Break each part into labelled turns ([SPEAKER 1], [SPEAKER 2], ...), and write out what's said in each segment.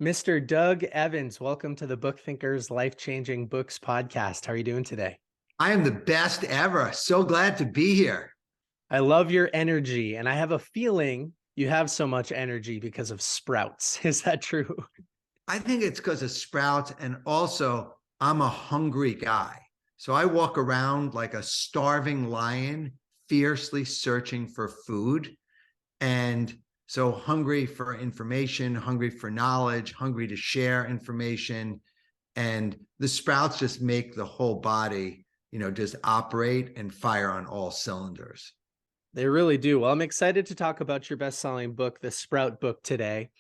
[SPEAKER 1] Mr. Doug Evans, welcome to the Book Thinkers Life Changing Books podcast. How are you doing today?
[SPEAKER 2] I am the best ever. So glad to be here.
[SPEAKER 1] I love your energy, and I have a feeling you have so much energy because of Sprouts. Is that true?
[SPEAKER 2] I think it's because of Sprouts, and also I'm a hungry guy. So I walk around like a starving lion, fiercely searching for food. And so hungry for information, hungry for knowledge, hungry to share information. And the Sprouts just make the whole body, just operate and fire on all cylinders.
[SPEAKER 1] They really do. Well, I'm excited to talk about your best-selling book, The Sprout Book, today.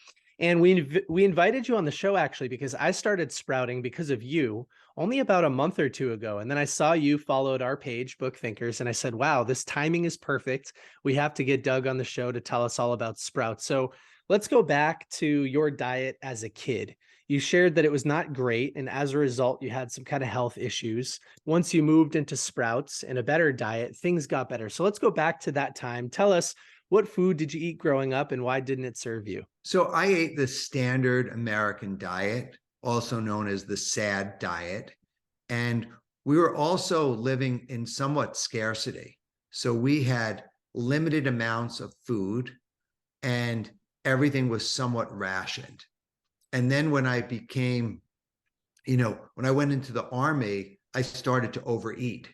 [SPEAKER 1] And we invited you on the show actually because I started sprouting because of you only about a month or two ago. And then I saw you followed our page, Book Thinkers, and I said, wow, this timing is perfect. We have to get Doug on the show to tell us all about sprouts. So let's go back to your diet as a kid. You shared that it was not great, and as a result, you had some kind of health issues. Once you moved into sprouts and a better diet, things got better. So let's go back to that time. Tell us, what food did you eat growing up and why didn't it serve you?
[SPEAKER 2] So I ate the standard American diet, also known as the SAD diet. And we were also living in somewhat scarcity. So we had limited amounts of food and everything was somewhat rationed. And then when I became, when I went into the army, I started to overeat,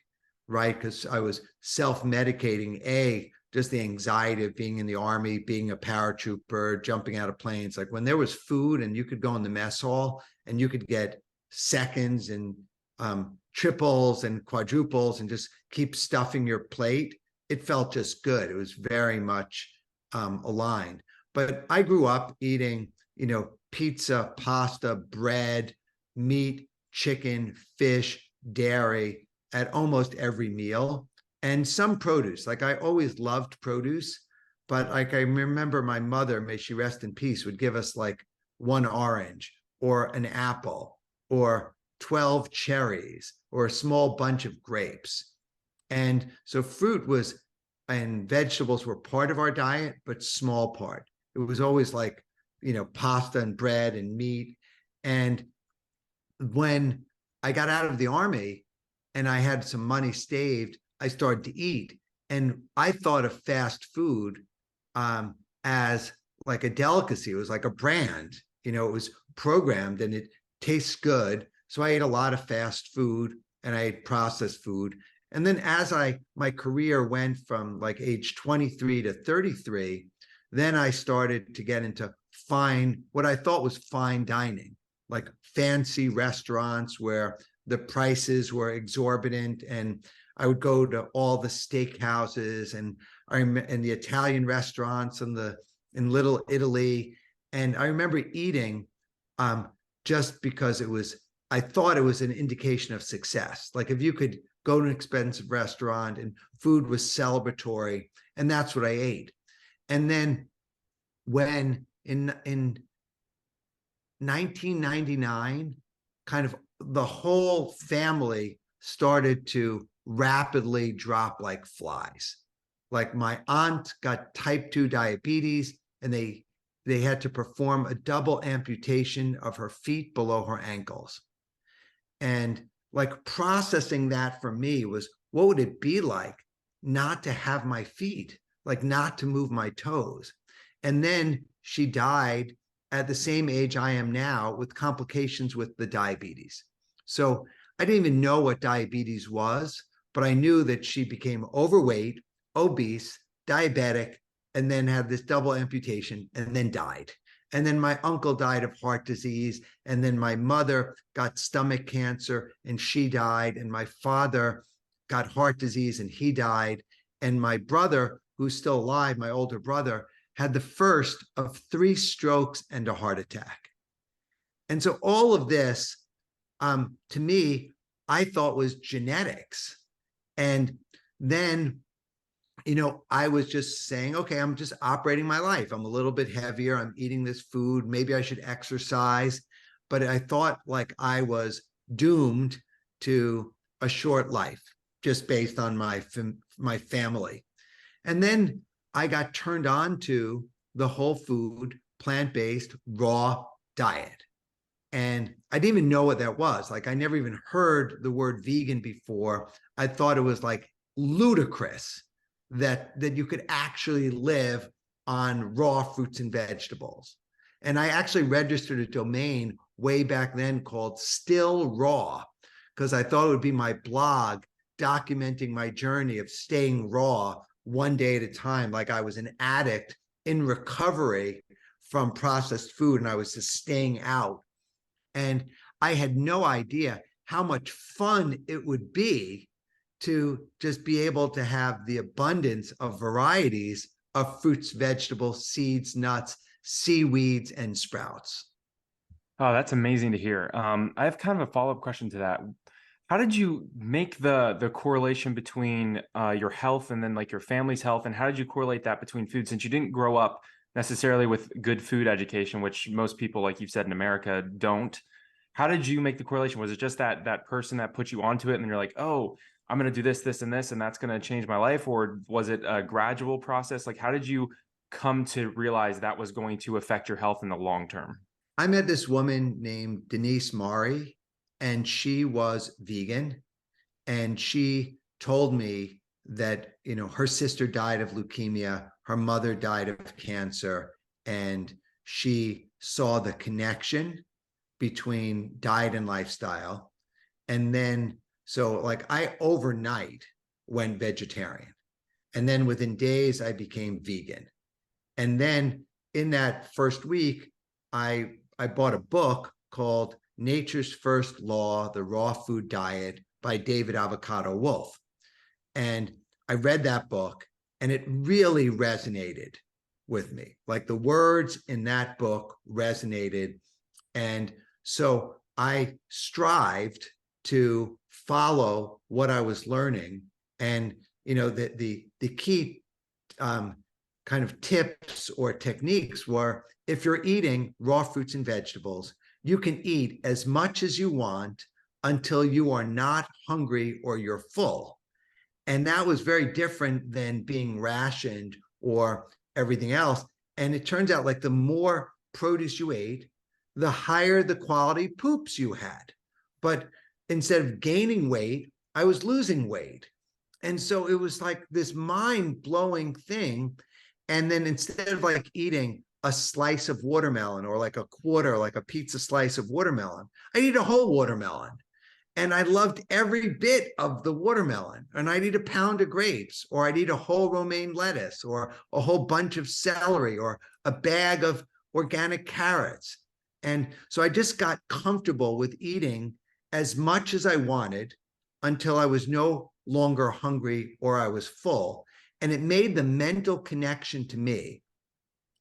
[SPEAKER 2] right? Because I was self-medicating, just the anxiety of being in the army, being a paratrooper, jumping out of planes. Like when there was food and you could go in the mess hall and you could get seconds and triples and quadruples and just keep stuffing your plate, it felt just good. It was very much aligned. But I grew up eating, pizza, pasta, bread, meat, chicken, fish, dairy at almost every meal, and some produce. Like I always loved produce, but like I remember my mother, may she rest in peace, would give us like one orange or an apple or 12 cherries or a small bunch of grapes. And so fruit was and vegetables were part of our diet, but small part. It was always like, pasta and bread and meat. And when I got out of the army and I had some money saved, I started to eat. And I thought of fast food as like a delicacy. It was like a brand, it was programmed and it tastes good. So I ate a lot of fast food and I ate processed food. And then as my career went from like age 23 to 33, then I started to get into what I thought was fine dining, like fancy restaurants where the prices were exorbitant. And I would go to all the steakhouses and the Italian restaurants and in Little Italy. And I remember eating just because I thought it was an indication of success. Like if you could go to an expensive restaurant and food was celebratory, and that's what I ate. And then when in 1999, kind of the whole family started to rapidly drop like flies. Like my aunt got type 2 diabetes and they had to perform a double amputation of her feet below her ankles. And like processing that for me was, what would it be like not to have my feet, like not to move my toes? And then she died at the same age I am now with complications with the diabetes. So I didn't even know what diabetes was, but I knew that she became overweight, obese, diabetic, and then had this double amputation and then died. And then my uncle died of heart disease. And then my mother got stomach cancer and she died. And my father got heart disease and he died. And my brother, who's still alive, my older brother, had the first of 3 strokes and a heart attack. And so all of this, to me, I thought was genetics. And then, I was just saying, okay, I'm just operating my life. I'm a little bit heavier. I'm eating this food. Maybe I should exercise. But I thought like I was doomed to a short life just based on my family. And then I got turned on to the whole food, plant-based, raw diet. And I didn't even know what that was. Like, I never even heard the word vegan before. I thought it was like ludicrous that you could actually live on raw fruits and vegetables. And I actually registered a domain way back then called Still Raw, because I thought it would be my blog documenting my journey of staying raw one day at a time, like I was an addict in recovery from processed food and I was just staying out. And I had no idea how much fun it would be to just be able to have the abundance of varieties of fruits, vegetables, seeds, nuts, seaweeds, and sprouts.
[SPEAKER 3] Oh, that's amazing to hear. I have kind of a follow-up question to that. How did you make the correlation between your health and then like your family's health, and how did you correlate that between food, since you didn't grow up necessarily with good food education, which most people, like you've said, in America don't? How did you make the correlation? Was it just that person that put you onto it, and then you're like, oh, I'm going to do this, this, and this, and that's going to change my life? Or was it a gradual process? Like, how did you come to realize that was going to affect your health in the long term?
[SPEAKER 2] I met this woman named Denise Mari, and she was vegan. And she told me that, her sister died of leukemia, her mother died of cancer, and she saw the connection between diet and lifestyle. And then, so like, I overnight went vegetarian. And then within days, I became vegan. And then in that first week, I bought a book called Nature's First Law, The Raw Food Diet by David Avocado Wolf. And I read that book and it really resonated with me. Like, the words in that book resonated. And so I strived to follow what I was learning. And, the key kind of tips or techniques were, if you're eating raw fruits and vegetables, you can eat as much as you want until you are not hungry or you're full. And that was very different than being rationed or everything else. And it turns out, like, the more produce you ate, the higher the quality poops you had. But instead of gaining weight, I was losing weight. And so it was like this mind-blowing thing. And then instead of like eating a slice of watermelon or like a quarter, like a pizza slice of watermelon, I eat a whole watermelon. And I loved every bit of the watermelon. And I'd eat a pound of grapes, or I'd eat a whole romaine lettuce, or a whole bunch of celery, or a bag of organic carrots. And so I just got comfortable with eating as much as I wanted until I was no longer hungry or I was full. And it made the mental connection to me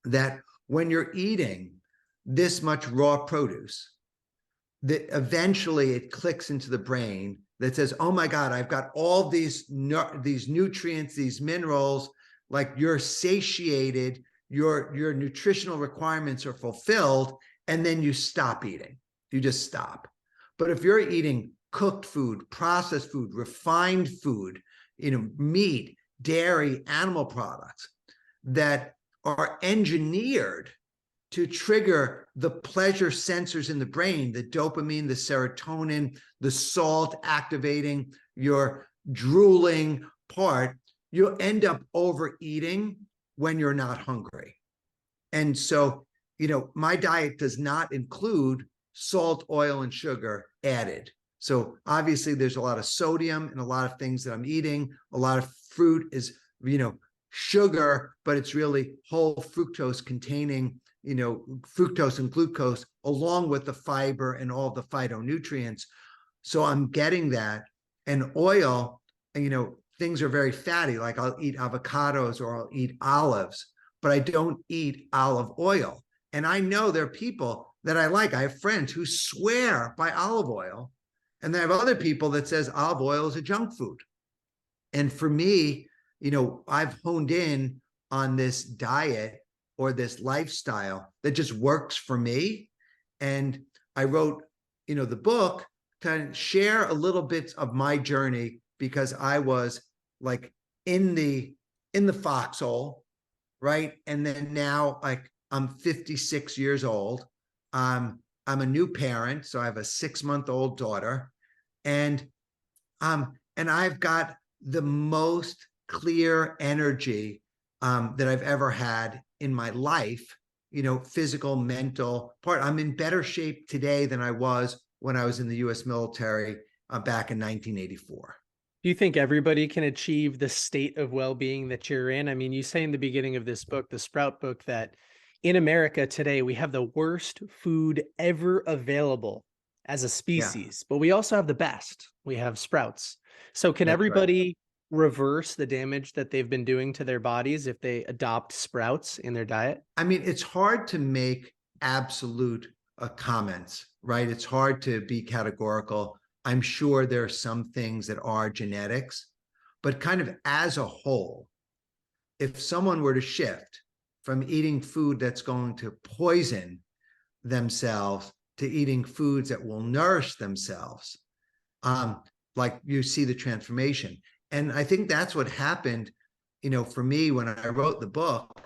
[SPEAKER 2] that when you're eating this much raw produce, that eventually it clicks into the brain that says, oh my God, I've got all these nutrients, these minerals, like, you're satiated, your nutritional requirements are fulfilled, and then you stop eating. You just stop. But if you're eating cooked food, processed food, refined food, meat, dairy, animal products that are engineered to trigger the pleasure sensors in the brain, the dopamine, the serotonin, the salt activating your drooling part, you'll end up overeating when you're not hungry. And so, my diet does not include salt, oil, and sugar added. So obviously there's a lot of sodium in a lot of things that I'm eating. A lot of fruit is, sugar, but it's really whole fructose containing, fructose and glucose, along with the fiber and all the phytonutrients. So I'm getting that. And oil, things are very fatty. Like, I'll eat avocados or I'll eat olives, but I don't eat olive oil. And I know there are people that I like. I have friends who swear by olive oil, and then I have other people that says olive oil is a junk food. And for me, I've honed in on this diet or this lifestyle that just works for me. And I wrote, the book to share a little bit of my journey, because I was like in the foxhole, right? And then now, like, I'm 56 years old. I'm a new parent, so I have a 6-month-old daughter, and I've got the most clear energy that I've ever had in my life, physical, mental part. I'm in better shape today than I was when I was in the US military back in 1984.
[SPEAKER 1] Do you think everybody can achieve the state of well-being that you're in? I mean, you say in the beginning of this book, the Sprout book, that in America today, we have the worst food ever available as a
[SPEAKER 2] Yeah,
[SPEAKER 1] species, but we also have the best. We have sprouts. So can
[SPEAKER 2] that's right.
[SPEAKER 1] everybody reverse the damage that they've been doing to their bodies if they adopt sprouts in their diet?
[SPEAKER 2] I mean, it's hard to make absolute comments, right? It's hard to be categorical. I'm sure there are some things that are genetics, but kind of as a whole, if someone were to shift from eating food that's going to poison themselves to eating foods that will nourish themselves, like you see the transformation. And I think that's what happened, for me when I wrote the book.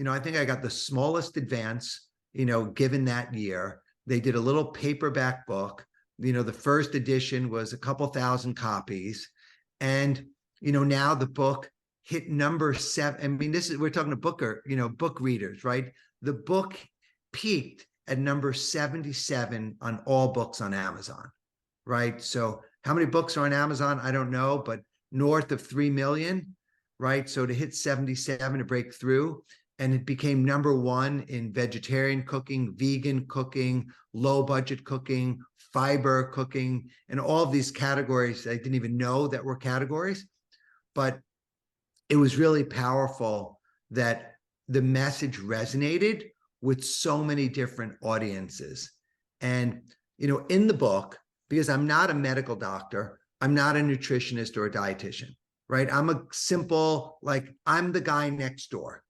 [SPEAKER 2] I think I got the smallest advance, given that year. They did a little paperback book. The first edition was a couple thousand copies. And, now the book hit number 7. I mean, we're talking to book readers, right? The book peaked at number 77 on all books on Amazon, right? So how many books are on Amazon? I don't know, but north of 3 million, right? So to hit 77, to break through, and it became number 1 in vegetarian cooking, vegan cooking, low budget cooking, fiber cooking, and all of these categories I didn't even know that were categories. But it was really powerful that the message resonated with so many different audiences. And, in the book, because I'm not a medical doctor, I'm not a nutritionist or a dietitian, right? I'm a simple, I'm the guy next door,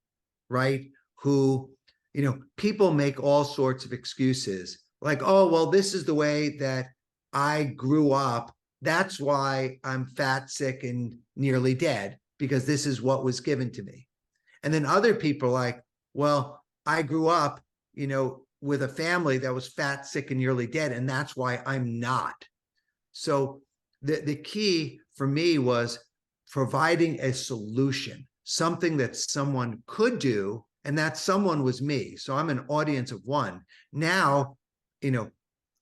[SPEAKER 2] right? Who, people make all sorts of excuses like, oh, well, this is the way that I grew up. That's why I'm fat, sick, and nearly dead, because this is what was given to me. And then other people are like, well, I grew up, with a family that was fat, sick, and nearly dead, and that's why I'm not. So the key for me was providing a solution, something that someone could do, and that someone was me. So I'm an audience of one. Now,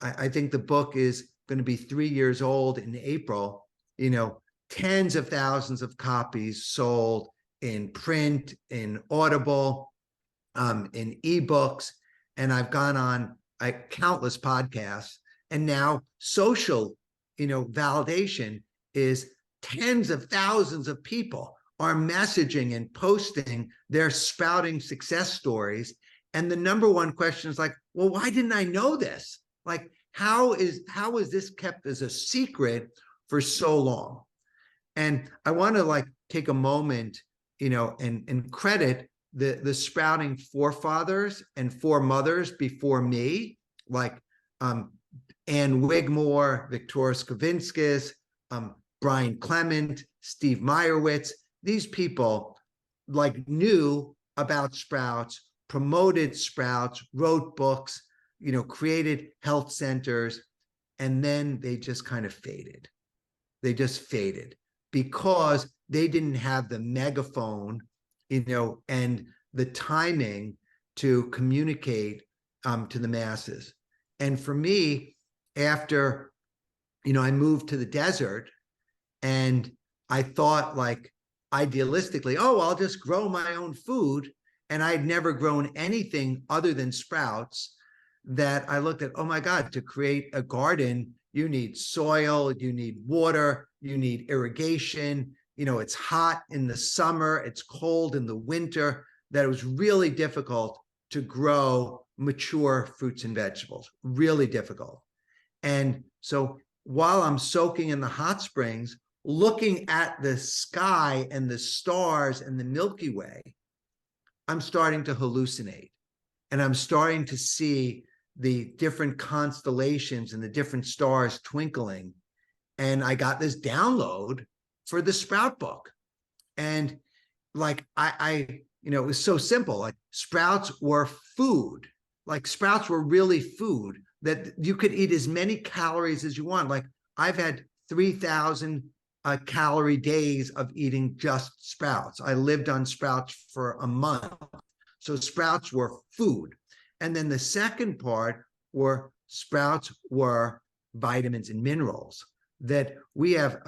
[SPEAKER 2] I think the book is going to be 3 years old in April. Tens of thousands of copies sold in print, in Audible, in ebooks, and I've gone on countless podcasts. And now social, validation is tens of thousands of people are messaging and posting their sprouting success stories. And the number one question is like, well, why didn't I know this? Like, how is this kept as a secret for so long? And I want to take a moment, and credit the sprouting forefathers and foremothers before me, like Ann Wigmore, Victoria Skavinskis, Brian Clement, Steve Meyerowitz. These people knew about sprouts, promoted sprouts, wrote books, created health centers, and then they just kind of faded. They just faded because they didn't have the megaphone, and the timing to communicate to the masses. And for me, after, I moved to the desert, and I thought idealistically, oh, I'll just grow my own food. And I'd never grown anything other than sprouts, that I looked at, oh my God, to create a garden, you need soil, you need water, you need irrigation. It's hot in the summer, it's cold in the winter, that it was really difficult to grow mature fruits and vegetables, really difficult. And so while I'm soaking in the hot springs, looking at the sky and the stars and the Milky Way, I'm starting to hallucinate. And I'm starting to see the different constellations and the different stars twinkling. And I got this download for the Sprout book. And it was so simple. Sprouts were food. like sprouts were really food, that you could eat as many calories as you want. Like I've had 3,000 calorie days of eating just sprouts. I lived on sprouts for a month. So sprouts were food. And then the second part were sprouts were vitamins and minerals, that we have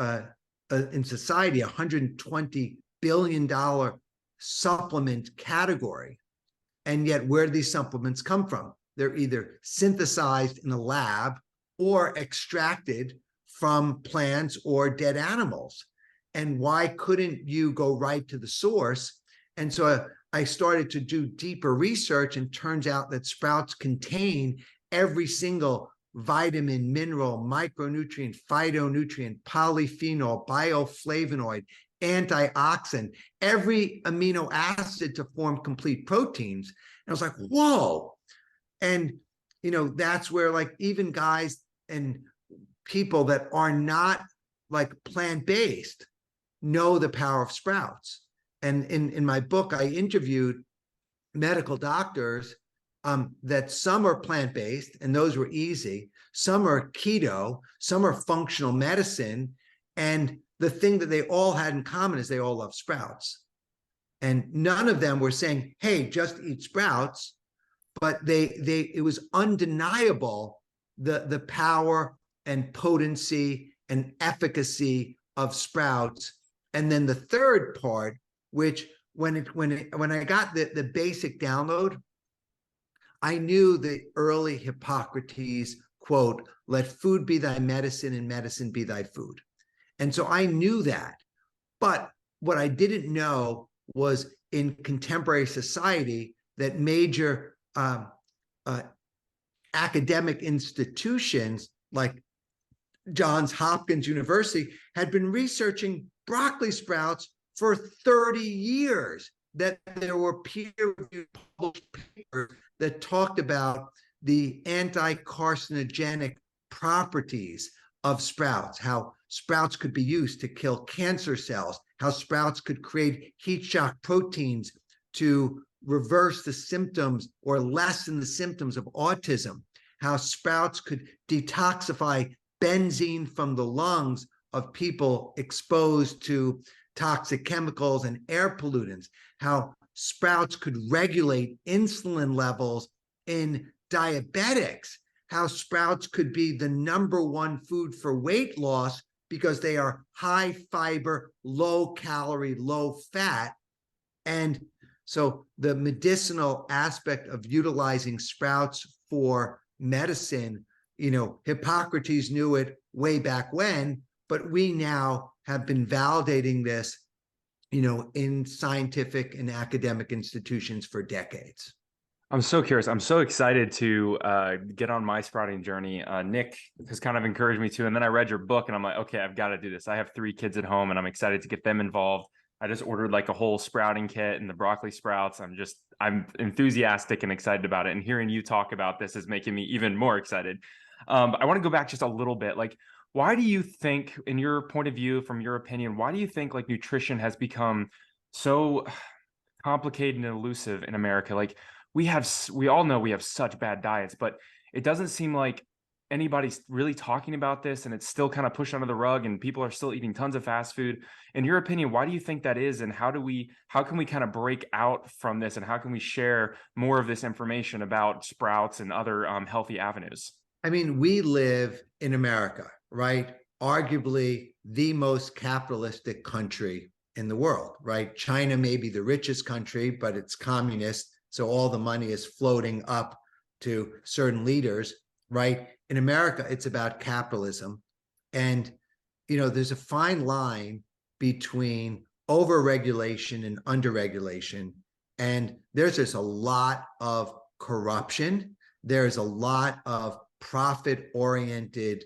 [SPEAKER 2] in society $120 billion supplement category. And yet where do these supplements come from? They're either synthesized in a lab or extracted from plants or dead animals. And why couldn't you go right to the source? And so I started to do deeper research, and turns out that sprouts contain every single vitamin, mineral, micronutrient, phytonutrient, polyphenol, bioflavonoid, antioxidant, every amino acid to form complete proteins. And I was like, whoa. And, you know, that's where like even guys and people that are not like plant-based know the power of sprouts. And in my book, I interviewed medical doctors that some are plant-based, and those were easy. Some are keto, some are functional medicine. And the thing that they all had in common is they all love sprouts. And none of them were saying, hey, just eat sprouts. But it was undeniable the power and potency and efficacy of sprouts. And then the third part, which when I got the basic download, I knew the early Hippocrates quote, "Let food be thy medicine and medicine be thy food." And so I knew that. But what I didn't know was in contemporary society that major academic institutions like Johns Hopkins University had been researching broccoli sprouts for 30 years, that there were peer-reviewed published papers that talked about the anti-carcinogenic properties of sprouts, how sprouts could be used to kill cancer cells, how sprouts could create heat shock proteins to reverse the symptoms or lessen the symptoms of autism, how sprouts could detoxify benzene from the lungs of people exposed to toxic chemicals and air pollutants, how sprouts could regulate insulin levels in diabetics, how sprouts could be the #1 food for weight loss because they are high fiber, low calorie, low fat. And so the medicinal aspect of utilizing sprouts for medicine, you know, Hippocrates knew it way back when, but we now have been validating this, you know, in scientific and academic institutions for decades.
[SPEAKER 3] I'm so curious. I'm so excited to get on my sprouting journey. Nick has kind of encouraged me to, and then I read your book and I'm like, okay, I've got to do this. I have 3 kids at home and I'm excited to get them involved. I just ordered like a whole sprouting kit and the broccoli sprouts. I'm enthusiastic and excited about it. And hearing you talk about this is making me even more excited. But I want to go back just a little bit. Like, why do you think, in your point of view, from your opinion, why do you think like nutrition has become so complicated and elusive in America? Like, we all know we have such bad diets, but it doesn't seem like anybody's really talking about this, and it's still kind of pushed under the rug, and people are still eating tons of fast food. In your opinion, why do you think that is, and how can we kind of break out from this, and how can we share more of this information about sprouts and other healthy avenues?
[SPEAKER 2] I mean, we live in America, right? Arguably the most capitalistic country in the world, right? China may be the richest country, but it's communist. So all the money is floating up to certain leaders, right? In America, it's about capitalism. And, you know, there's a fine line between overregulation and underregulation. And there's just a lot of corruption. There's a lot of profit-oriented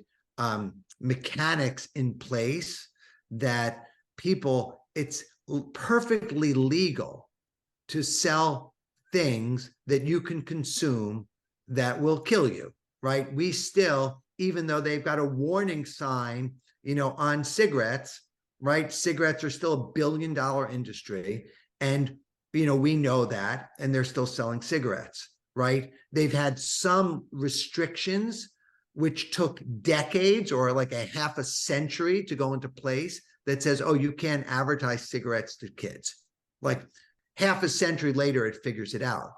[SPEAKER 2] mechanics in place that people, it's perfectly legal to sell things that you can consume that will kill you, right? We still, even though they've got a warning sign, you know, on cigarettes, right? Cigarettes are still $1 billion industry. And, you know, we know that, and they're still selling cigarettes, right? They've had some restrictions which took decades or like a half a century to go into place that says, oh, you can't advertise cigarettes to kids. Like half a century later, it figures it out.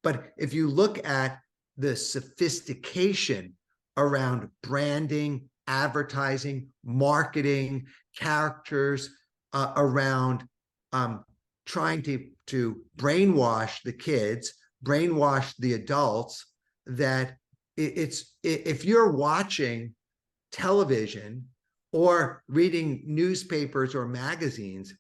[SPEAKER 2] But if you look at the sophistication around branding, advertising, marketing, characters, around trying to brainwash the kids, brainwash the adults, that if you're watching television or reading newspapers or magazines,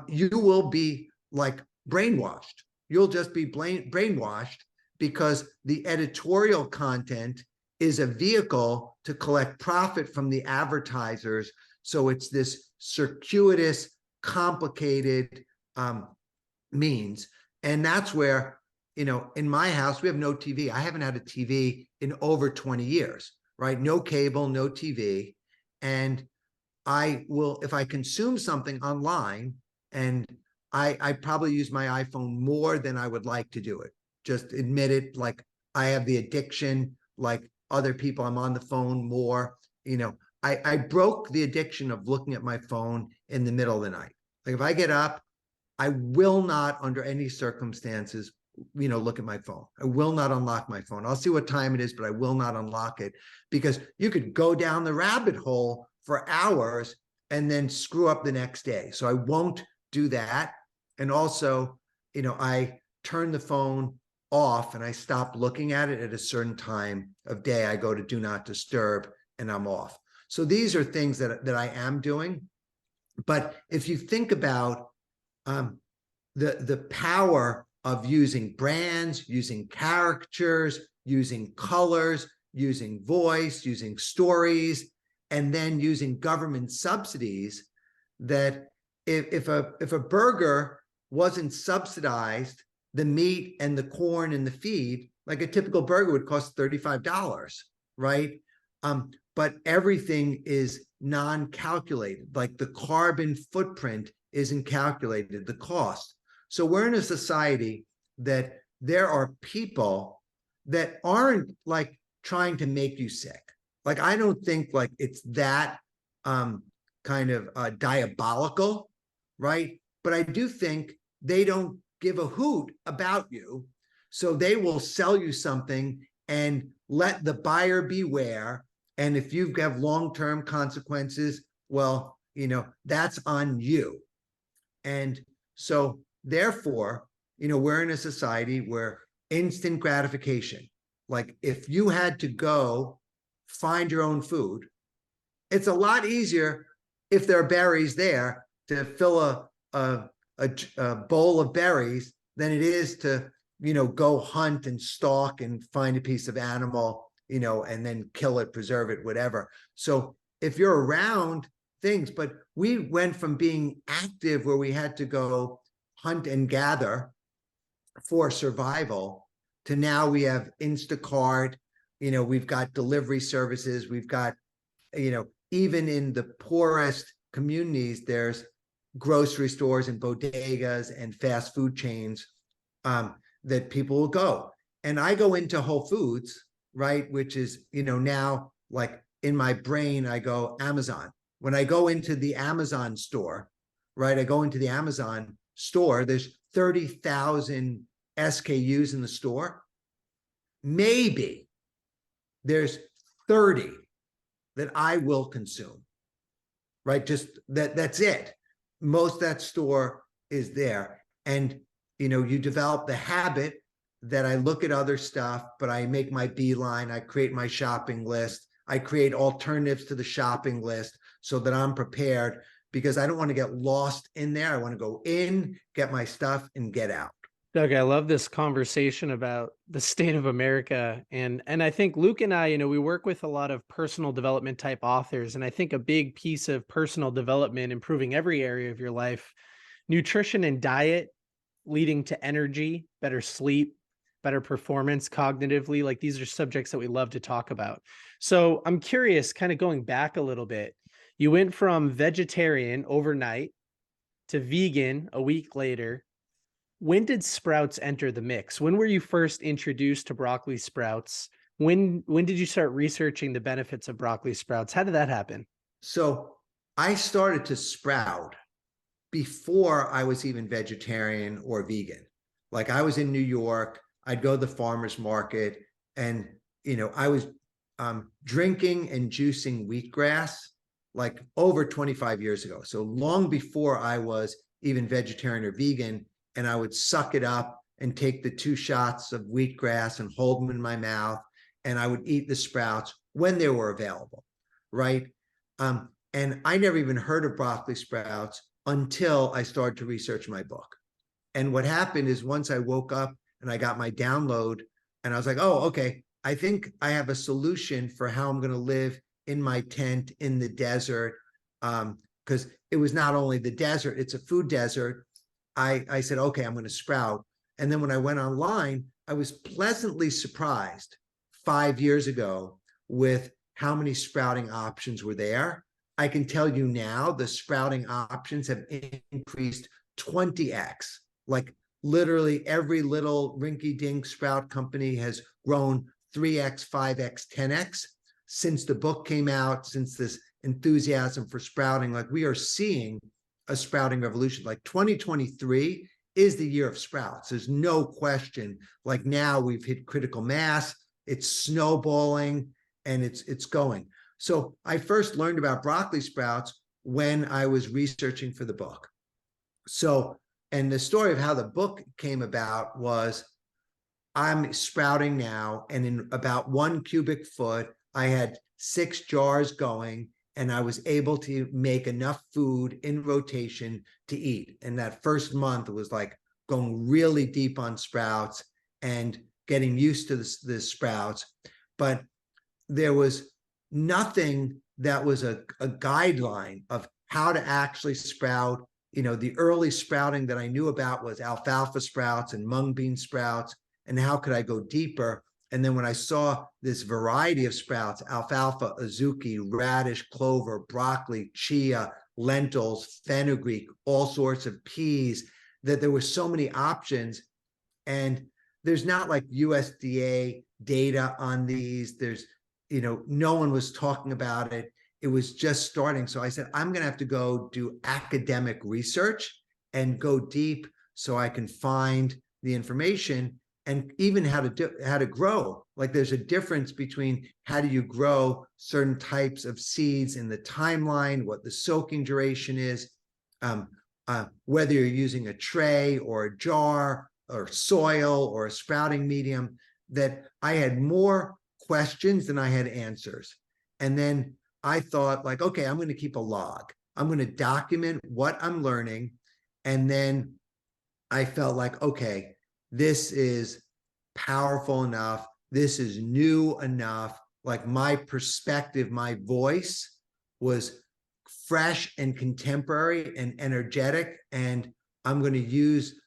[SPEAKER 2] you will be like brainwashed. You'll just be brainwashed because the editorial content is a vehicle to collect profit from the advertisers. So it's this circuitous, complicated means. And that's where, in my house, we have no TV. I haven't had a TV in over 20 years, right? No cable, no TV. And I will, if I consume something online, and I probably use my iPhone more than I would like to do it. Just admit it, like I have the addiction, like other people, I'm on the phone more. I broke the addiction of looking at my phone in the middle of the night. Like if I get up, I will not under any circumstances, look at my phone. I will not unlock my phone. I'll see what time it is, but I will not unlock it, because you could go down the rabbit hole for hours and then screw up the next day. So I won't do that. And also, I turn the phone off and I stop looking at it at a certain time of day. I go to do not disturb and I'm off. So these are things that I am doing. But if you think about the power of using brands, using characters, using colors, using voice, using stories, and then using government subsidies, that if a burger wasn't subsidized, the meat and the corn and the feed, like a typical burger would cost $35, right? But everything is non-calculated, like the carbon footprint isn't calculated, the cost. So we're in a society that there are people that aren't like trying to make you sick. Like, I don't think like it's that kind of diabolical, right? But I do think they don't give a hoot about you. So they will sell you something and let the buyer beware. And if you have long-term consequences, well, that's on you. And so therefore, we're in a society where instant gratification, like if you had to go find your own food, it's a lot easier if there are berries there to fill a bowl of berries than it is to, go hunt and stalk and find a piece of animal, and then kill it, preserve it, whatever. So if you're around things, but we went from being active where we had to go hunt and gather for survival to now we have Instacart, we've got delivery services, we've got, even in the poorest communities, there's grocery stores and bodegas and fast food chains that people will go. And I go into Whole Foods, right? Which is, now like in my brain, I go Amazon. When I go into the Amazon store, right? I go into the Amazon store, there's 30,000 SKUs in the store. Maybe there's 30 that I will consume, right? Just that's it. Most of that store is there. And, you develop the habit that I look at other stuff, but I make my beeline, I create my shopping list, I create alternatives to the shopping list so that I'm prepared, because I don't want to get lost in there. I want to go in, get my stuff, and get out.
[SPEAKER 1] Doug, I love this conversation about the state of America. And I think Luke and I, we work with a lot of personal development type authors. And I think a big piece of personal development, improving every area of your life, nutrition and diet, leading to energy, better sleep, better performance cognitively. Like, these are subjects that we love to talk about. So I'm curious, kind of going back a little bit, you went from vegetarian overnight to vegan a week later. when did sprouts enter the mix? When were you first introduced to broccoli sprouts? When did you start researching the benefits of broccoli sprouts? How did that happen?
[SPEAKER 2] So I started to sprout before I was even vegetarian or vegan. Like I was in New York, I'd go to the farmer's market, and I was drinking and juicing wheatgrass like over 25 years ago. So long before I was even vegetarian or vegan, and I would suck it up and take the 2 shots of wheatgrass and hold them in my mouth, and I would eat the sprouts when they were available, right? And I never even heard of broccoli sprouts until I started to research my book. And what happened is once I woke up and I got my download and I was like, oh, okay, I think I have a solution for how I'm going to live in my tent in the desert. Because it was not only the desert, it's a food desert. I said, okay, I'm going to sprout. And then when I went online, I was pleasantly surprised 5 years ago with how many sprouting options were there. I can tell you now the sprouting options have increased 20x. Like literally every little rinky-dink sprout company has grown 3x, 5x, 10x since the book came out, since this enthusiasm for sprouting. Like we are seeing a sprouting revolution. Like 2023 is the year of sprouts. There's no question. Like now we've hit critical mass. It's snowballing and it's going. So I first learned about broccoli sprouts when I was researching for the book. So, and the story of how the book came about was I'm sprouting now, and in about 1 cubic foot, I had 6 jars going, and I was able to make enough food in rotation to eat. And that first month was like going really deep on sprouts and getting used to the sprouts. But there was nothing that was a guideline of how to actually sprout. The early sprouting that I knew about was alfalfa sprouts and mung bean sprouts, and how could I go deeper? And then when I saw this variety of sprouts, alfalfa, azuki, radish, clover, broccoli, chia, lentils, fenugreek, all sorts of peas, that there were so many options. And there's not like USDA data on these. There's no one was talking about it. It was just starting. So I said, I'm going to have to go do academic research and go deep so I can find the information and even how to grow. Like there's a difference between how do you grow certain types of seeds in the timeline, what the soaking duration is, whether you're using a tray or a jar or soil or a sprouting medium, that I had more questions than I had answers. And then I thought like, okay, I'm going to keep a log. I'm going to document what I'm learning. And then I felt like, okay, this is powerful enough. This is new enough. Like my perspective, my voice was fresh and contemporary and energetic. And I'm going to use,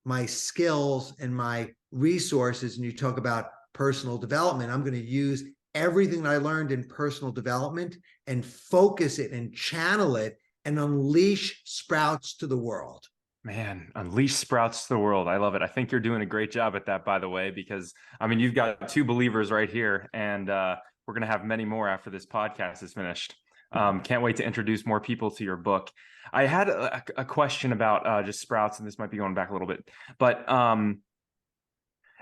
[SPEAKER 2] my skills and my resources. And you talk about personal development. I'm going to use everything that I learned in personal development and focus it and channel it and unleash sprouts to the world.
[SPEAKER 3] Man, unleash sprouts to the world. I love it. I think you're doing a great job at that, by the way, because you've got 2 believers right here, and we're going to have many more after this podcast is finished. Can't wait to introduce more people to your book. I had a question about just sprouts, and this might be going back a little bit, but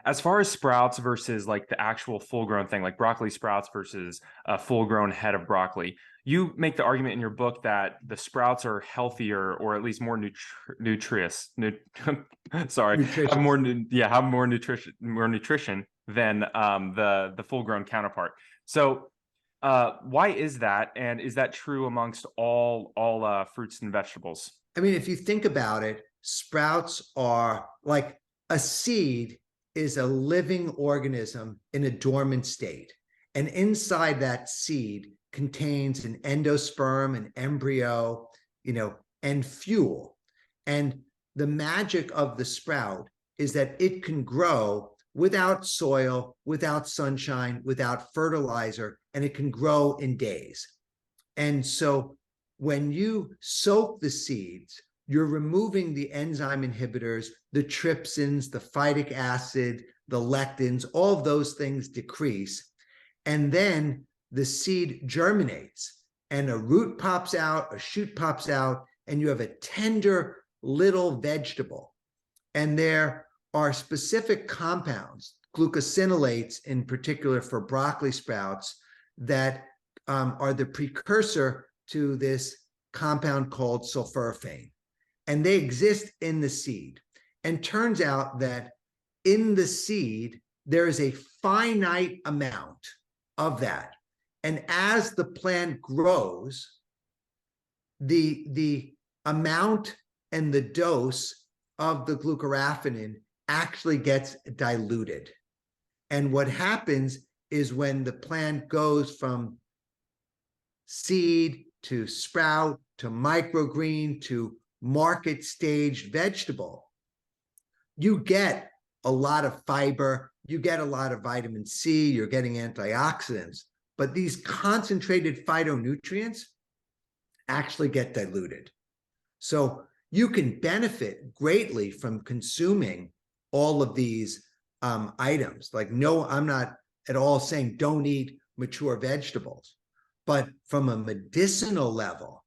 [SPEAKER 3] as far as sprouts versus like the actual full-grown thing, like broccoli sprouts versus a full-grown head of broccoli, you make the argument in your book that the sprouts are healthier, or at least more nutritious. Sorry, have more nutrition than the full-grown counterpart. So, why is that, and is that true amongst all fruits and vegetables?
[SPEAKER 2] I mean, if you think about it, sprouts are like a seed is a living organism in a dormant state. And inside that seed contains an endosperm, an embryo, and fuel. And the magic of the sprout is that it can grow without soil, without sunshine, without fertilizer, and it can grow in days. And so when you soak the seeds you're removing the enzyme inhibitors, the trypsins, the phytic acid, the lectins, all of those things decrease. And then the seed germinates and a root pops out, a shoot pops out, and you have a tender little vegetable. And there are specific compounds, glucosinolates in particular for broccoli sprouts, that are the precursor to this compound called sulforaphane. And they exist in the seed. And turns out that in the seed, there is a finite amount of that. And as the plant grows, the amount and the dose of the glucoraphanin actually gets diluted. And what happens is when the plant goes from seed to sprout to microgreen to market staged vegetable, you get a lot of fiber, you get a lot of vitamin C, you're getting antioxidants, but these concentrated phytonutrients actually get diluted. So you can benefit greatly from consuming all of these items. Like, no, I'm not at all saying don't eat mature vegetables, but from a medicinal level,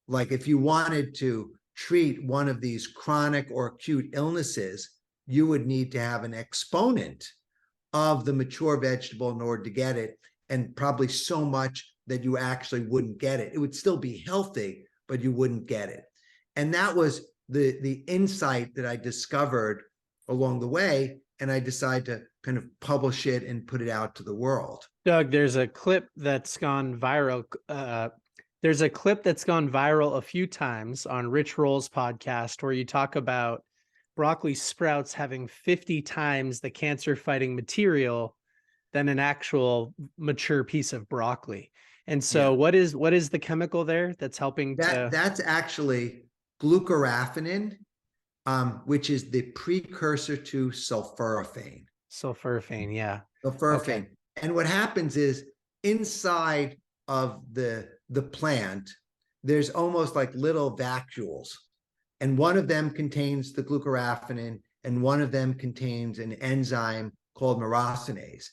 [SPEAKER 2] like if you wanted to treat one of these chronic or acute illnesses, you would need to have an exponent of the mature vegetable in order to get it, and probably so much that you actually wouldn't get it. It would still be healthy, but you wouldn't get it. And that was the insight that I discovered along the way, and I decided to kind of publish it and put it out to the world.
[SPEAKER 1] Doug, there's a clip that's gone viral. There's a clip that's gone viral a few times on Rich Roll's podcast where you talk about broccoli sprouts having 50 times the cancer-fighting material than an actual mature piece of broccoli. And so what is the chemical there that's helping
[SPEAKER 2] that's actually glucoraphanin, which is the precursor to sulforaphane.
[SPEAKER 1] Sulforaphane, yeah.
[SPEAKER 2] Sulforaphane.
[SPEAKER 1] Okay.
[SPEAKER 2] And what happens is inside of the plant, there's almost like little vacuoles. And one of them contains the glucoraphanin, and one of them contains an enzyme called myrosinase.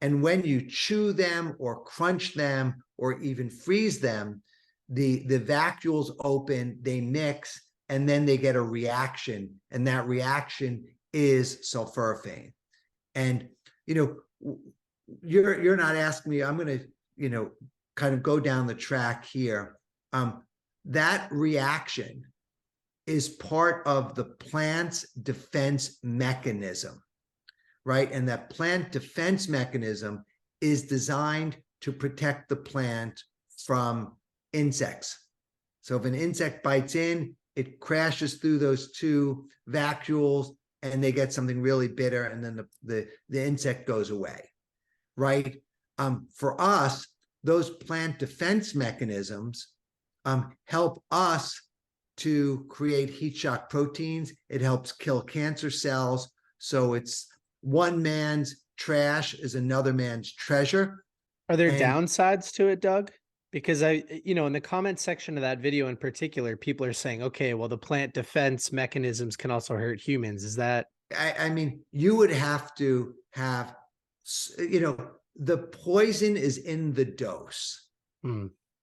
[SPEAKER 2] And when you chew them or crunch them or even freeze them, the vacuoles open, they mix, and then they get a reaction. And that reaction is sulforaphane. And, you're not asking me, I'm going to, kind of go down the track here. That reaction is part of the plant's defense mechanism, right? And that plant defense mechanism is designed to protect the plant from insects. So if an insect bites in, it crashes through those two vacuoles and they get something really bitter, and then the insect goes away, right? For us, those plant defense mechanisms help us to create heat shock proteins. It helps kill cancer cells. So it's one man's trash is another man's treasure.
[SPEAKER 1] Are there downsides to it, Doug? Because in the comment section of that video in particular, people are saying, okay, well, the plant defense mechanisms can also hurt humans. Is that?
[SPEAKER 2] I mean, you would have to have, the poison is in the dose,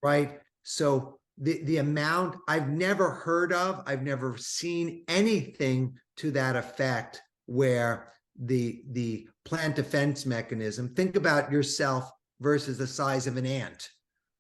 [SPEAKER 2] right? So the amount, I've never heard of, I've never seen anything to that effect where the plant defense mechanism, think about yourself versus the size of an ant,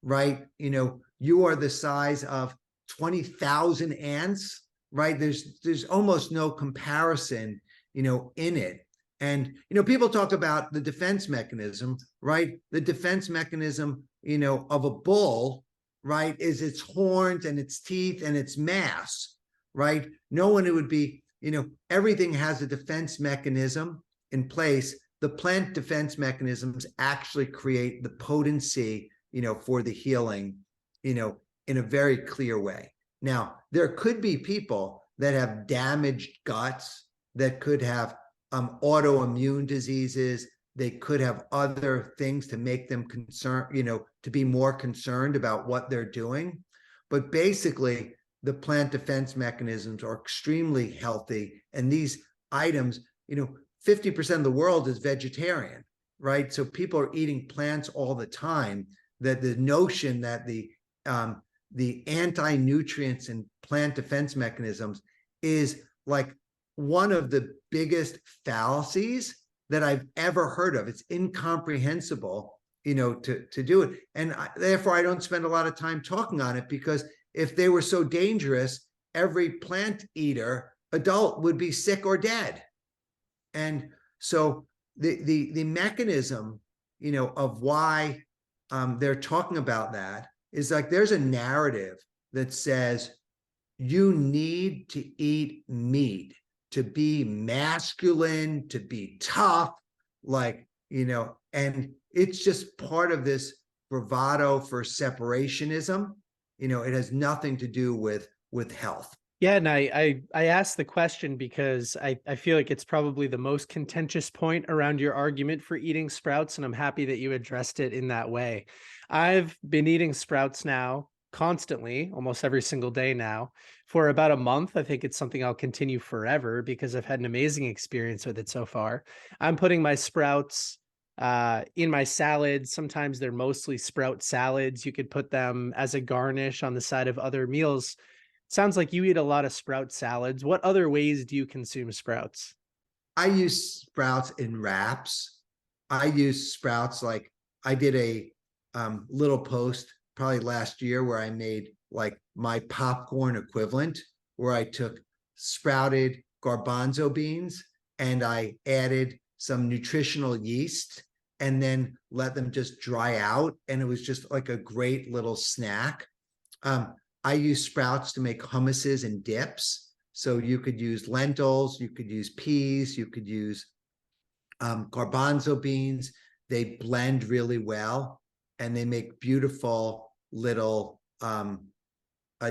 [SPEAKER 2] right? You are the size of 20,000 ants, right? There's almost no comparison, in it. And, people talk about the defense mechanism, right? The defense mechanism, of a bull, right, is its horns and its teeth and its mass, right? No one, it would be, everything has a defense mechanism in place. The plant defense mechanisms actually create the potency, for the healing, in a very clear way. Now, there could be people that have damaged guts, that could have autoimmune diseases. They could have other things to make them concerned, to be more concerned about what they're doing. But basically, the plant defense mechanisms are extremely healthy. And these items, 50% of the world is vegetarian, right? So people are eating plants all the time. That the notion that the anti-nutrients and plant defense mechanisms is like one of the biggest fallacies that I've ever heard of. It's incomprehensible, to do it. And therefore, I don't spend a lot of time talking on it, because if they were so dangerous, every plant eater adult would be sick or dead. And so the mechanism, of why they're talking about that is like there's a narrative that says you need to eat meat to be masculine, to be tough, and it's just part of this bravado for separationism. It has nothing to do with health.
[SPEAKER 1] Yeah, and I asked the question because I feel like it's probably the most contentious point around your argument for eating sprouts, and I'm happy that you addressed it in that way. I've been eating sprouts now constantly, almost every single day now, for about a month. I think it's something I'll continue forever because I've had an amazing experience with it so far. I'm putting my sprouts in my salads. Sometimes they're mostly sprout salads. You could put them as a garnish on the side of other meals. Sounds like you eat a lot of sprout salads. What other ways do you consume sprouts?
[SPEAKER 2] I use sprouts in wraps. I use sprouts, like I did a little post probably last year where I made like my popcorn equivalent, where I took sprouted garbanzo beans and I added some nutritional yeast and then let them just dry out. And it was just like a great little snack. I use sprouts to make hummuses and dips. So you could use lentils, you could use peas, you could use garbanzo beans. They blend really well and they make beautiful little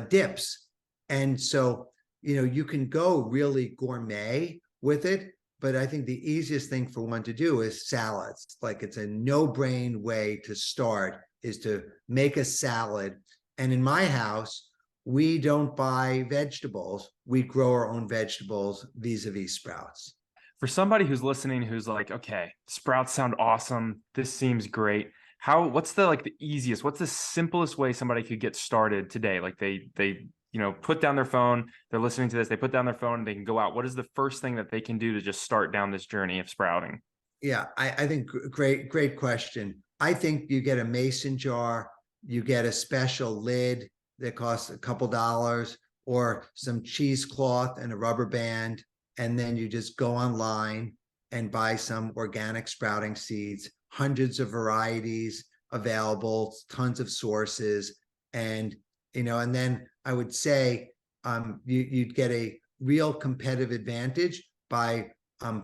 [SPEAKER 2] dips. And so, you can go really gourmet with it, but I think the easiest thing for one to do is salads. Like it's a no-brain way to start is to make a salad. And in my house, we don't buy vegetables. We grow our own vegetables vis-a-vis sprouts.
[SPEAKER 3] For somebody who's listening, who's like, okay, sprouts sound awesome. This seems great. What's the easiest, what's the simplest way somebody could get started today? Like they put down their phone, they're listening to this, they put down their phone, they can go out. What is the first thing that they can do to just start down this journey of sprouting?
[SPEAKER 2] Yeah, I think great question. I think you get a mason jar, you get a special lid that costs a couple dollars, or some cheesecloth and a rubber band. And then you just go online and buy some organic sprouting seeds, hundreds of varieties available, tons of sources. And, and then I would say you'd get a real competitive advantage by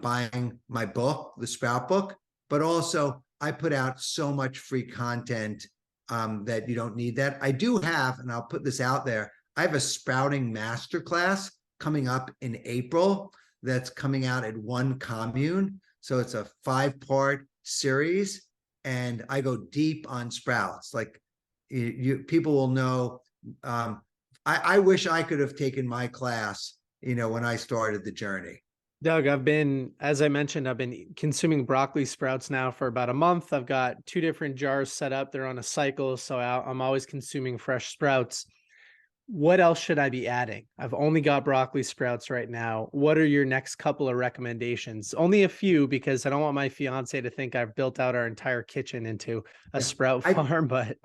[SPEAKER 2] buying my book, the Sprout Book, but also I put out so much free content that you don't need that. I do have, and I'll put this out there, I have a sprouting masterclass coming up in April that's coming out at One Commune. So it's a 5-part series, and I go deep on sprouts. Like people will know. I wish I could have taken my class, when I started the journey.
[SPEAKER 1] Doug, as I mentioned, I've been consuming broccoli sprouts now for about a month. I've got 2 different jars set up. They're on a cycle, so I'm always consuming fresh sprouts. What else should I be adding? I've only got broccoli sprouts right now. What are your next couple of recommendations? Only a few, because I don't want my fiance to think I've built out our entire kitchen into a sprout farm, but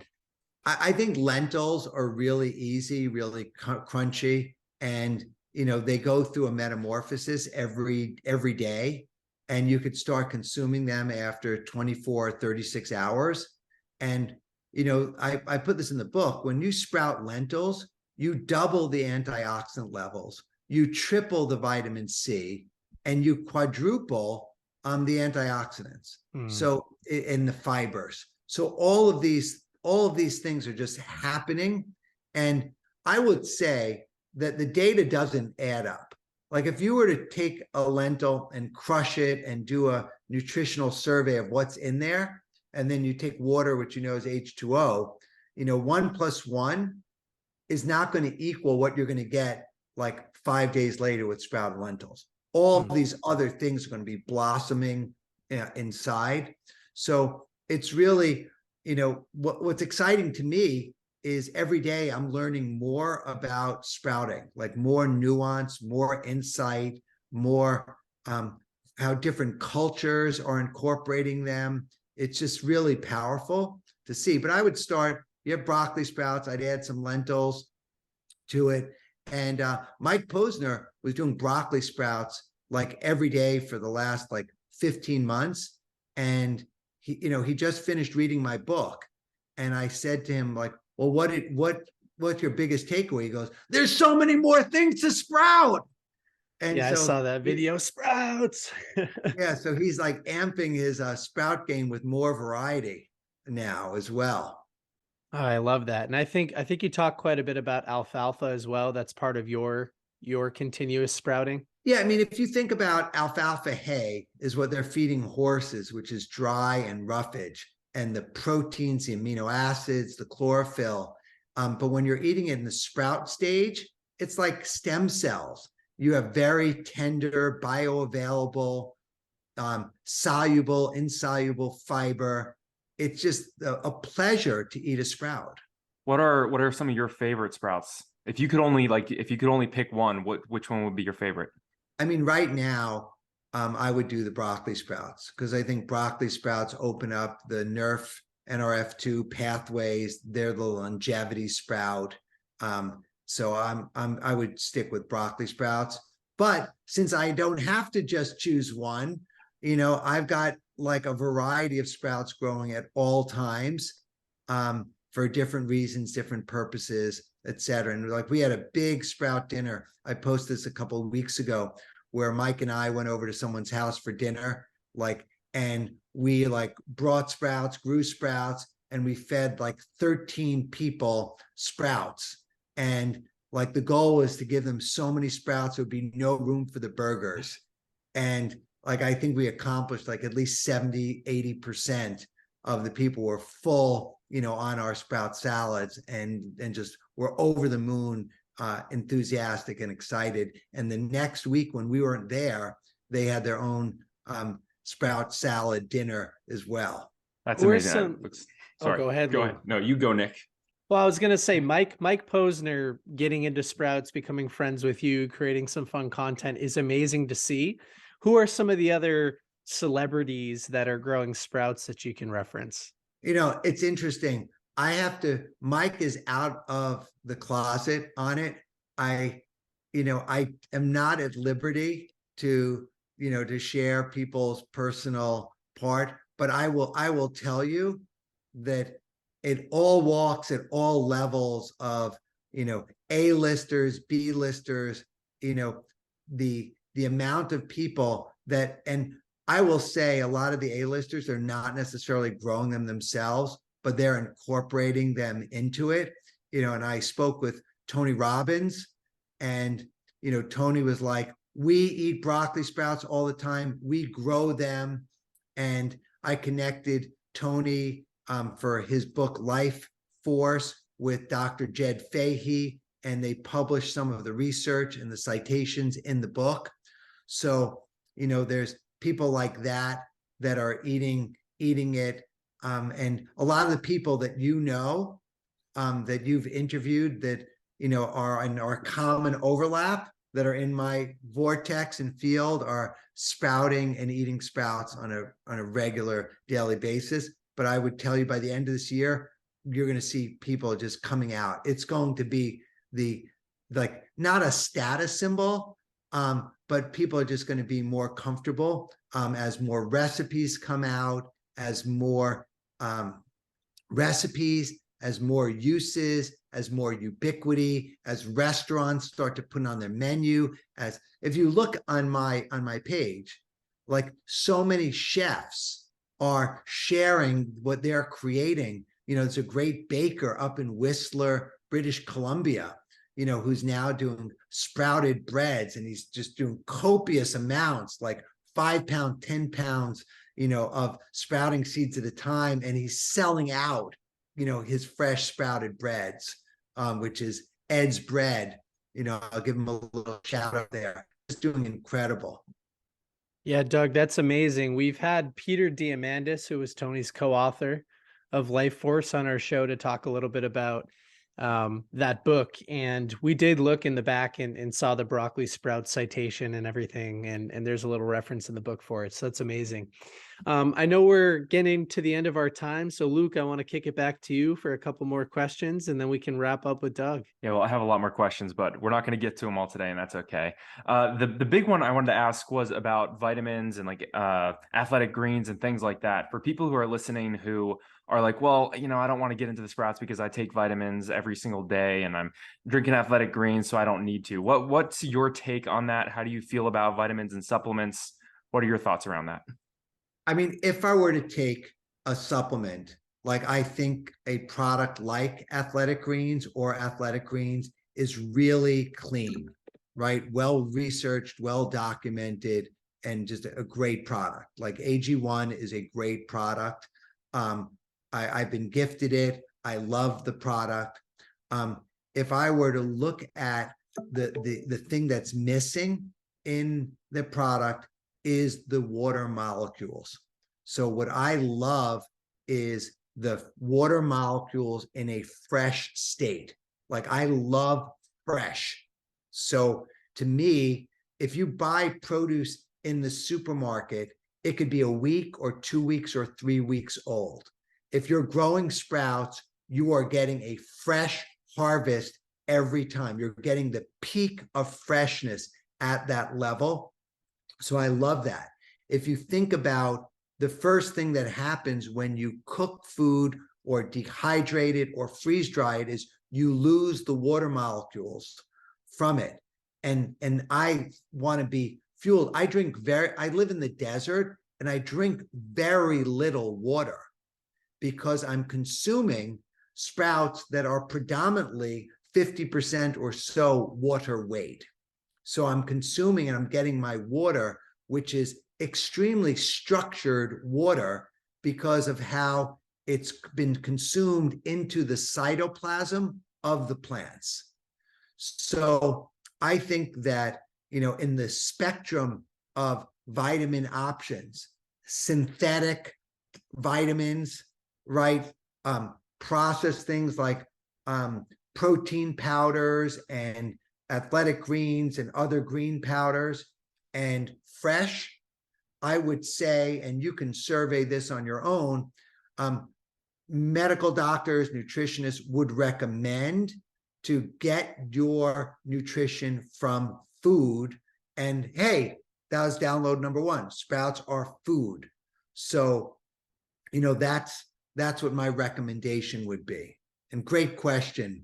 [SPEAKER 2] I think lentils are really easy, really crunchy, and they go through a metamorphosis every day, and you could start consuming them after 24, 36 hours. And I put this in the book. When you sprout lentils, you double the antioxidant levels, you triple the vitamin C, and you quadruple the antioxidants. So in the fibers. So all of these things are just happening. And I would say that the data doesn't add up. Like if you were to take a lentil and crush it and do a nutritional survey of what's in there, and then you take water, which is H2O, 1 + 1 is not going to equal what you're going to get like 5 days later with sprouted lentils. All these other things are going to be blossoming inside. So it's really, what's exciting to me is every day I'm learning more about sprouting, like more nuance, more insight, more how different cultures are incorporating them. It's just really powerful to see. But I would start, you have broccoli sprouts, I'd add some lentils to it. And Mike Posner was doing broccoli sprouts like every day for the last like 15 months. And he just finished reading my book. And I said to him, like, well, what's your biggest takeaway? He goes, there's so many more things to sprout. And
[SPEAKER 1] Yeah, I
[SPEAKER 2] so
[SPEAKER 1] saw that video, sprouts.
[SPEAKER 2] yeah, so he's like amping his sprout game with more variety now as well.
[SPEAKER 1] Oh, I love that. And I think you talk quite a bit about alfalfa as well. That's part of your continuous sprouting.
[SPEAKER 2] Yeah, I mean, if you think about alfalfa hay is what they're feeding horses, which is dry and roughage, and the proteins, the amino acids, the chlorophyll. But when you're eating it in the sprout stage, it's like stem cells. You have very tender, bioavailable, soluble, insoluble fiber. It's just a pleasure to eat a sprout.
[SPEAKER 3] What are some of your favorite sprouts? If you could only pick one, which one would be your favorite?
[SPEAKER 2] I mean, right now, I would do the broccoli sprouts because I think broccoli sprouts open up the NRF2 pathways. They're the longevity sprout. So I would stick with broccoli sprouts. But since I don't have to just choose one, I've got like a variety of sprouts growing at all times for different reasons, different purposes, etc. And like we had a big sprout dinner. I posted this a couple of weeks ago where Mike and I went over to someone's house for dinner, and we brought sprouts, grew sprouts, and we fed like 13 people sprouts. And like the goal was to give them so many sprouts, there would be no room for the burgers. And like, I think we accomplished like at least 70, 80% of the people were full, on our sprout salads and just were over the moon, enthusiastic and excited. And the next week when we weren't there, they had their own sprout salad dinner as well.
[SPEAKER 3] That's amazing.
[SPEAKER 1] Sorry, go ahead.
[SPEAKER 3] Go ahead. No, you go, Nick.
[SPEAKER 1] Well, I was going to say, Mike Posner getting into sprouts, becoming friends with you, creating some fun content is amazing to see. Who are some of the other celebrities that are growing sprouts that you can reference?
[SPEAKER 2] It's interesting. Mike is out of the closet on it. I am not at liberty to share people's personal part, but I will tell you that it all walks at all levels of, A-listers, B-listers, the amount of people that, and I will say a lot of the A-listers are not necessarily growing them themselves, but they're incorporating them into it. And I spoke with Tony Robbins, and, Tony was like, we eat broccoli sprouts all the time. We grow them. And I connected Tony for his book, Life Force, with Dr. Jed Fahey, and they published some of the research and the citations in the book. So, there's people like that are eating it. And a lot of the people that that you've interviewed that, are in our common overlap that are in my vortex and field are sprouting and eating sprouts on a regular daily basis. But I would tell you by the end of this year, you're going to see people just coming out. It's going to be not a status symbol, but people are just going to be more comfortable as more recipes come out, as more recipes, as more uses, as more ubiquity, as restaurants start to put on their menu. As if you look on my page, like so many chefs are sharing what they're creating. There's a great baker up in Whistler, British Columbia, who's now doing sprouted breads, and he's just doing copious amounts, like 5 pounds, 10 pounds, of sprouting seeds at a time. And he's selling out, his fresh sprouted breads, which is Ed's Bread, I'll give him a little shout out there. Just doing incredible.
[SPEAKER 1] Yeah, Doug, that's amazing. We've had Peter Diamandis, who was Tony's co-author of Life Force, on our show to talk a little bit about that book. And we did look in the back and saw the broccoli sprout citation and everything. And there's a little reference in the book for it. So that's amazing. I know we're getting to the end of our time. So Luke, I want to kick it back to you for a couple more questions, and then we can wrap up with Doug.
[SPEAKER 3] Yeah, well, I have a lot more questions, but we're not going to get to them all today, and that's okay. The big one I wanted to ask was about vitamins and like athletic greens and things like that. For people who are listening who are like, well, I don't want to get into the sprouts because I take vitamins every single day and I'm drinking athletic greens, so I don't need to. What's your take on that? How do you feel about vitamins and supplements? What are your thoughts around that?
[SPEAKER 2] I mean, if I were to take a supplement, like I think a product like Athletic Greens or Athletic Greens is really clean, right? Well researched, well documented, and just a great product. Like AG1 is a great product. I've been gifted it. I love the product. If I were to look at the thing that's missing in the product is the water molecules. So what I love is the water molecules in a fresh state. Like I love fresh. So to me, if you buy produce in the supermarket, it could be a week or 2 weeks or 3 weeks old. If you're growing sprouts, you are getting a fresh harvest every time. You're getting the peak of freshness at that level. So I love that. If you think about the first thing that happens when you cook food or dehydrate it or freeze dry it is you lose the water molecules from it. And I want to be fueled. I live in the desert and I drink very little water because I'm consuming sprouts that are predominantly 50% or so water weight. So I'm consuming and I'm getting my water, which is extremely structured water because of how it's been consumed into the cytoplasm of the plants. So I think that, in the spectrum of vitamin options, synthetic vitamins, right? Processed things like protein powders and athletic greens and other green powders, and fresh, I would say, and you can survey this on your own, medical doctors, nutritionists would recommend to get your nutrition from food. And hey, that was download number one. Sprouts are food. So, that's what my recommendation would be. And great question.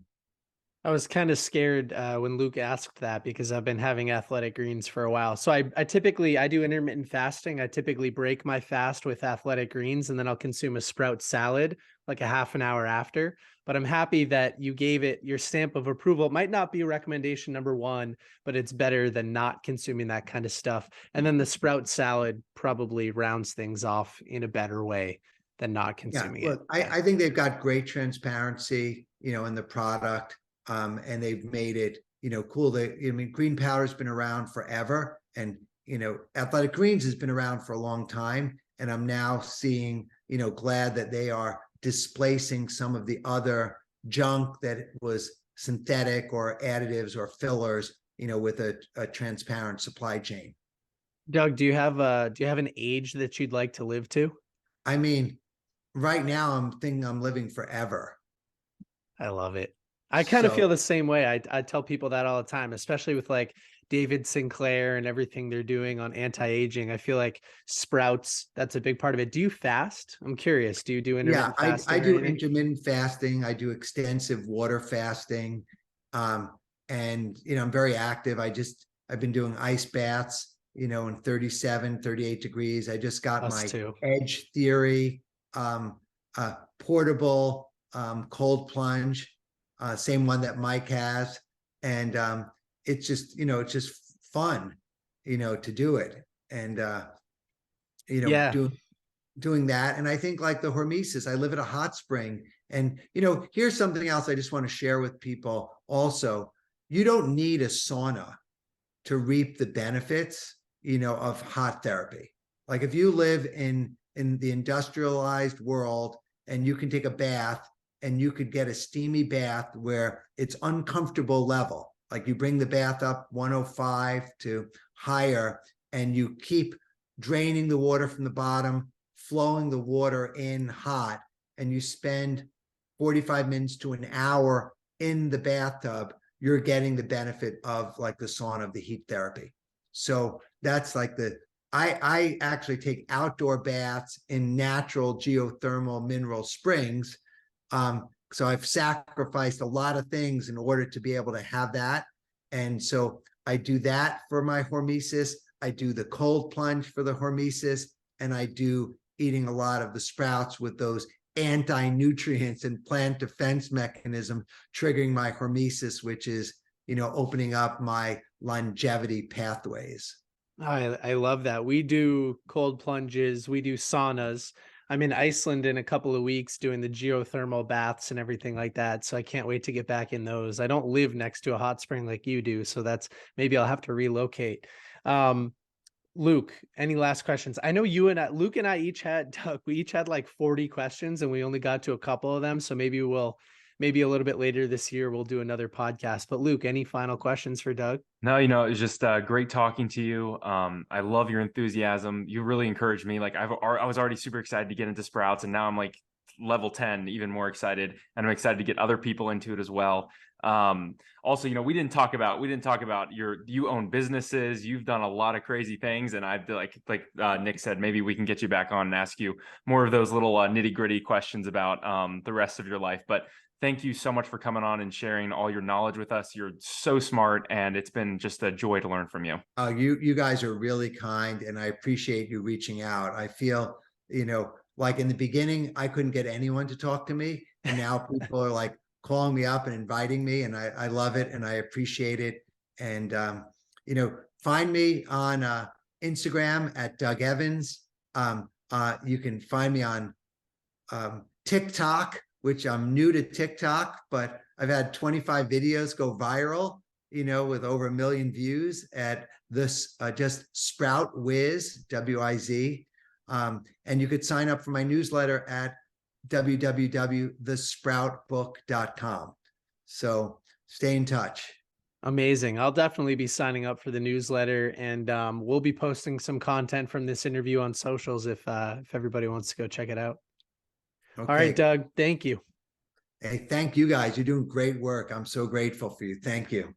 [SPEAKER 1] I was kind of scared when Luke asked that because I've been having athletic greens for a while. So I do intermittent fasting. I typically break my fast with athletic greens and then I'll consume a sprout salad like a half an hour after. But I'm happy that you gave it your stamp of approval. It might not be recommendation number one, but it's better than not consuming that kind of stuff. And then the sprout salad probably rounds things off in a better way than not consuming it.
[SPEAKER 2] Look, I think they've got great transparency, in the product. And they've made it, cool. Green powder's been around forever, and athletic greens has been around for a long time. And I'm now seeing, glad that they are displacing some of the other junk that was synthetic or additives or fillers, with a transparent supply chain.
[SPEAKER 1] Doug, do you have an age that you'd like to live to?
[SPEAKER 2] I mean, right now I'm thinking I'm living forever.
[SPEAKER 1] I love it. I kind of
[SPEAKER 2] So
[SPEAKER 1] feel the same way. I tell people that all the time, especially with like David Sinclair and everything they're doing on anti-aging. I feel like sprouts, that's a big part of it. Do you fast? I'm curious. Do you do intermittent fasting?
[SPEAKER 2] I
[SPEAKER 1] or
[SPEAKER 2] do
[SPEAKER 1] anything?
[SPEAKER 2] intermittent fasting. I do extensive water fasting. And I'm very active. I've been doing ice baths, in 37, 38 degrees. I just got
[SPEAKER 1] Us
[SPEAKER 2] my
[SPEAKER 1] too.
[SPEAKER 2] Edge Theory portable cold plunge, same one that Mike has. And it's just fun, to do it. And
[SPEAKER 1] Yeah.
[SPEAKER 2] doing doing that. And I think like the hormesis, I live at a hot spring. And, here's something else I just want to share with people also. You don't need a sauna to reap the benefits, of hot therapy. Like if you live in the industrialized world and you can take a bath and you could get a steamy bath where it's uncomfortable level, like you bring the bath up 105 to higher and you keep draining the water from the bottom, flowing the water in hot, and you spend 45 minutes to an hour in the bathtub, you're getting the benefit of like the sauna, of the heat therapy. So that's like I actually take outdoor baths in natural geothermal mineral springs. So I've sacrificed a lot of things in order to be able to have that. And so I do that for my hormesis. I do the cold plunge for the hormesis, and I do eating a lot of the sprouts with those anti-nutrients and plant defense mechanism triggering my hormesis, which is, opening up my longevity pathways.
[SPEAKER 1] I love that. We do cold plunges, we do saunas. I'm in Iceland in a couple of weeks doing the geothermal baths and everything like that. So I can't wait to get back in those. I don't live next to a hot spring like you do, so maybe I'll have to relocate. Luke, any last questions? I know Luke and I each had like 40 questions and we only got to a couple of them. So maybe a little bit later this year, we'll do another podcast. But Luke, any final questions for Doug?
[SPEAKER 3] No, it was just great talking to you. I love your enthusiasm. You really encouraged me. Like I was already super excited to get into sprouts, and now I'm like level 10, even more excited, and I'm excited to get other people into it as well. Also, we didn't talk about you own businesses, you've done a lot of crazy things, and I'd like Nick said, maybe we can get you back on and ask you more of those little nitty-gritty questions about the rest of your life. But thank you so much for coming on and sharing all your knowledge with us. You're so smart, and it's been just a joy to learn from you.
[SPEAKER 2] You guys are really kind, and I appreciate you reaching out. I feel, like in the beginning, I couldn't get anyone to talk to me, and now people are like calling me up and inviting me, and I love it and I appreciate it. And find me on Instagram at Doug Evans. You can find me on TikTok, which I'm new to TikTok, but I've had 25 videos go viral, with over 1 million views at this just Sprout Wiz, WIZ. And you could sign up for my newsletter at www.thesproutbook.com. So stay in touch.
[SPEAKER 1] Amazing. I'll definitely be signing up for the newsletter, and we'll be posting some content from this interview on socials if everybody wants to go check it out.
[SPEAKER 2] Okay.
[SPEAKER 1] All right, Doug, thank you.
[SPEAKER 2] Hey, thank you guys. You're doing great work. I'm so grateful for you. Thank you.